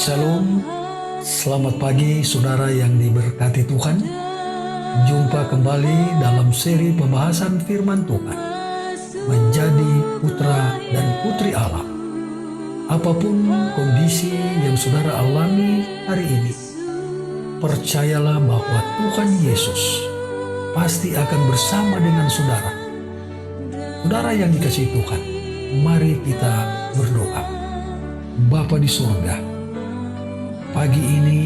Shalom, selamat pagi saudara yang diberkati Tuhan. Jumpa kembali dalam seri pembahasan firman Tuhan, menjadi putra dan putri Allah. Apapun kondisi yang saudara alami hari ini, percayalah bahwa Tuhan Yesus pasti akan bersama dengan saudara. Saudara yang dikasihi Tuhan, mari kita berdoa. Bapa di surga, pagi ini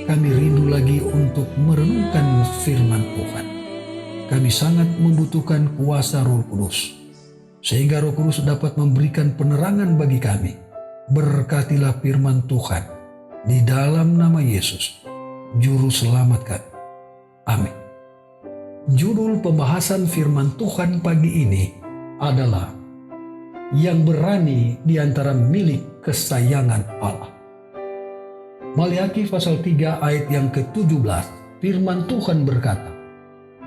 kami rindu lagi untuk merenungkan firman Tuhan. Kami sangat membutuhkan kuasa Roh Kudus, sehingga Roh Kudus dapat memberikan penerangan bagi kami. Berkatilah firman Tuhan di dalam nama Yesus, Juru Selamat kami. Amin. Judul pembahasan firman Tuhan pagi ini adalah yang berani di antara milik kesayangan Allah. Maliaki pasal 3 ayat yang ke-17, firman Tuhan berkata,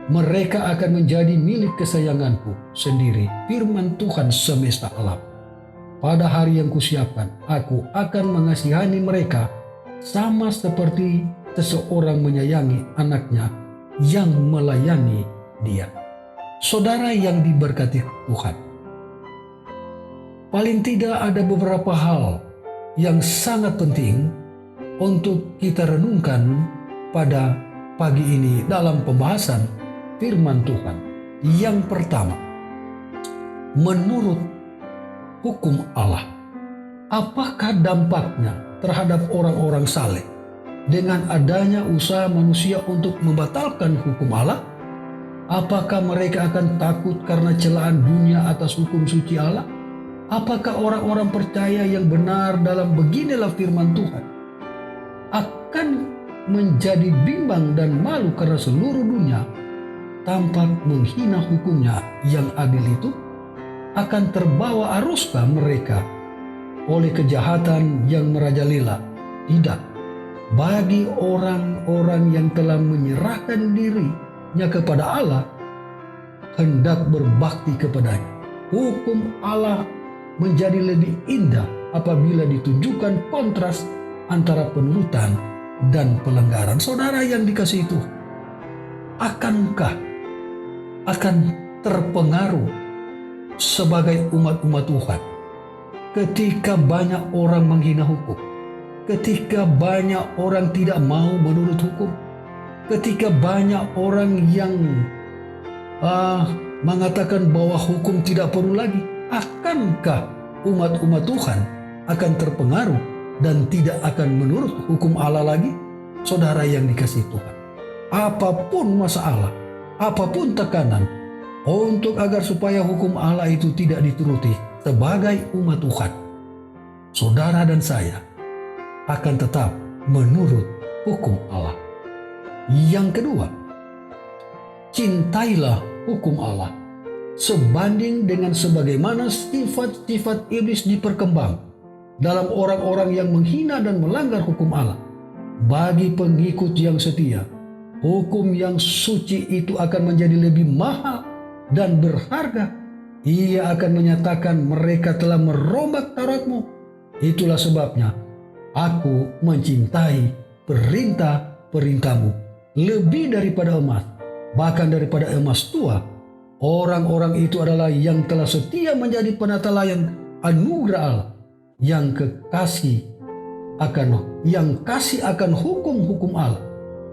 "Mereka akan menjadi milik kesayanganku sendiri, firman Tuhan semesta alam. Pada hari yang kusiapkan, aku akan mengasihani mereka sama seperti seseorang menyayangi anaknya yang melayani dia." Saudara yang diberkati Tuhan, paling tidak ada beberapa hal yang sangat penting untuk kita renungkan pada pagi ini dalam pembahasan firman Tuhan. Yang pertama, menurut hukum Allah, apakah dampaknya terhadap orang-orang saleh dengan adanya usaha manusia untuk membatalkan hukum Allah? Apakah mereka akan takut karena celaan dunia atas hukum suci Allah? Apakah orang-orang percaya yang benar dalam beginilah firman Tuhan akan menjadi bimbang dan malu karena seluruh dunia tampak menghina hukumnya yang adil itu? Akan terbawa aruskah mereka oleh kejahatan yang merajalela? Tidak. Bagi orang-orang yang telah menyerahkan dirinya kepada Allah, hendak berbakti kepadanya, hukum Allah menjadi lebih indah apabila ditunjukkan kontras antara penurutan dan pelanggaran. Saudara yang dikasihi Tuhan, akankah akan terpengaruh sebagai umat-umat Tuhan ketika banyak orang menghina hukum, ketika banyak orang tidak mau menurut hukum, ketika banyak orang yang mengatakan bahwa hukum tidak perlu lagi? Akankah umat-umat Tuhan akan terpengaruh dan tidak akan menurut hukum Allah lagi? Saudara yang dikasihi Tuhan, apapun masalah, apapun tekanan untuk agar supaya hukum Allah itu tidak dituruti sebagai umat Tuhan, saudara dan saya akan tetap menurut hukum Allah. Yang kedua, cintailah hukum Allah sebanding dengan sebagaimana sifat-sifat iblis diperkembang dalam orang-orang yang menghina dan melanggar hukum Allah. Bagi pengikut yang setia, hukum yang suci itu akan menjadi lebih mahal dan berharga. Ia akan menyatakan mereka telah merombak Tauratmu. Itulah sebabnya aku mencintai perintah-perintahmu lebih daripada emas, bahkan daripada emas tua. Orang-orang itu adalah yang telah setia menjadi penata layan anugerah Allah, yang kasih akan hukum-hukum Allah,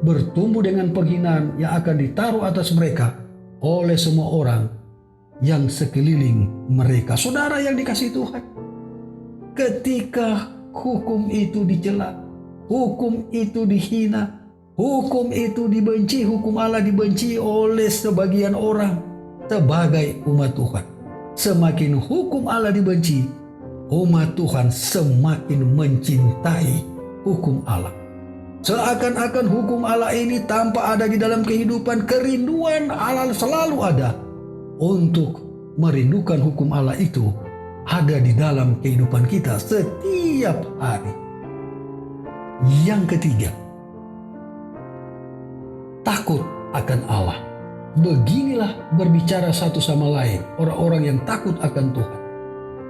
bertumbuh dengan penghinaan yang akan ditaruh atas mereka oleh semua orang yang sekeliling mereka. Saudara yang dikasihi Tuhan, ketika hukum itu dicela, hukum itu dihina, hukum itu dibenci, hukum Allah dibenci oleh sebagian orang sebagai umat Tuhan, semakin hukum Allah dibenci, umat Tuhan semakin mencintai hukum Allah. Seakan-akan hukum Allah ini tanpa ada di dalam kehidupan, kerinduan Allah selalu ada untuk merindukan hukum Allah itu ada di dalam kehidupan kita setiap hari. Yang ketiga, takut akan Allah. Beginilah berbicara satu sama lain orang-orang yang takut akan Tuhan.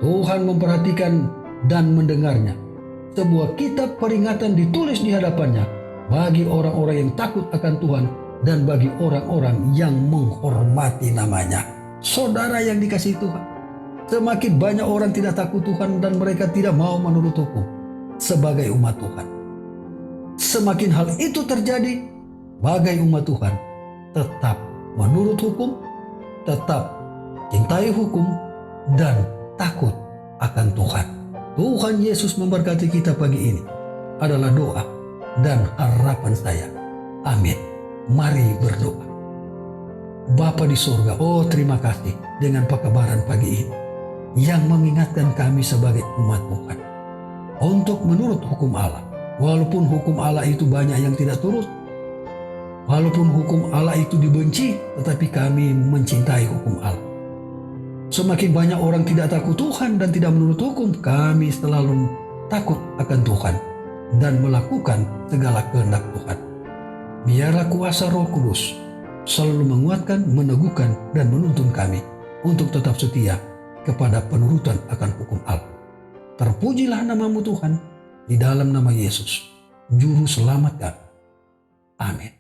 Tuhan memperhatikan dan mendengarnya. sebuah kitab peringatan ditulis di hadapannya bagi orang-orang yang takut akan Tuhan dan bagi orang-orang yang menghormati namanya. Saudara yang dikasihi Tuhan, semakin banyak orang tidak takut Tuhan dan mereka tidak mau menurut hukum sebagai umat Tuhan. Semakin hal itu terjadi, bagai umat Tuhan tetap menurut hukum, tetap cintai hukum, dan takut akan Tuhan. Tuhan Yesus memberkati kita pagi ini adalah doa dan harapan saya. Amin. Mari berdoa. Bapa di surga, terima kasih dengan pekabaran pagi ini yang mengingatkan kami sebagai umat Tuhan untuk menurut hukum Allah. Walaupun hukum Allah itu banyak yang tidak turut, walaupun hukum Allah itu dibenci, tetapi kami mencintai hukum Allah. Semakin banyak orang tidak takut Tuhan dan tidak menurut hukum, kami selalu takut akan Tuhan dan melakukan segala kehendak Tuhan. Biarlah kuasa Roh Kudus selalu menguatkan, meneguhkan, dan menuntun kami untuk tetap setia kepada penurutan akan hukum Allah. Terpujilah namamu Tuhan, di dalam nama Yesus, Juru Selamat kami. Amin.